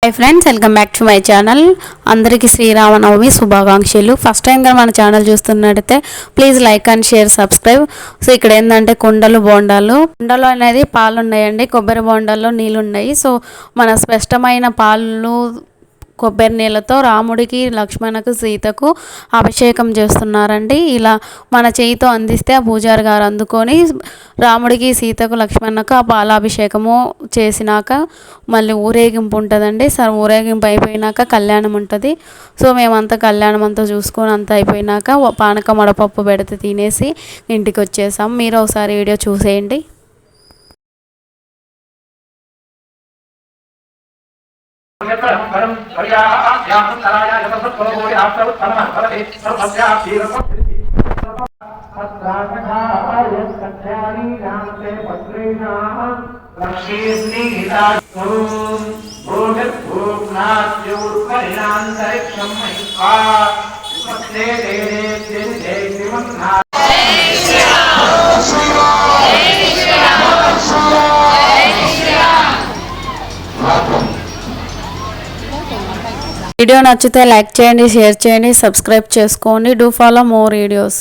Hi friends welcome back to my channel अंदर की श्रीरामनवमी शुभाकांक्षलु फस्ट टाइम का मन चैनल चूस्तुन्नट्लयिते please like and share subscribe सो इक्कड एंटंटे कोंडलु बोंडालु अनेदी पालु उन्नायंडी कोब्बरी बोंडाल्लो नीळ्ळु उन्नायि सो मन स्पष्टमैन पालु కొబ్బరి నీళ్ళతో రాముడికి లక్ష్మణకు సీతకు అభిషేకం చేస్తున్నారండి. ఇలా మన చేయితో అందిస్తే ఆ పూజారి గారు అందుకొని రాముడికి సీతకు లక్ష్మణకు ఆ పాలాభిషేకము చేసినాక మళ్ళీ ఊరేగింపు ఉంటుందండి. సరే ఊరేగింపు అయిపోయినాక కళ్యాణం ఉంటుంది. సో మేమంతా కళ్యాణం అంతా చూసుకొని అంతా అయిపోయినాక పానకం వడపప్పు పెడితే తినేసి ఇంటికి వచ్చేసాం. మీరు ఒకసారి వీడియో చూసేయండి. परम पर्याप्यामतराय यतसत्फलभूरि आप्तवत्तमः भवति सर्वस्यापीरमस्ति सत्राघाय सत्यानि जानते पत्रेणाः लक्ष्मीस्नीता ओम भूर्भुवनाद्योर्परिणान्तरिक्षं महित्वा उपस्थे देवे श्रीमन्ना वीडियो नచ్చితే లైక్ చేయండి, షేర్ చేయండి, సబ్స్క్రైబ్ చేసుకోండి. Do follow more videos.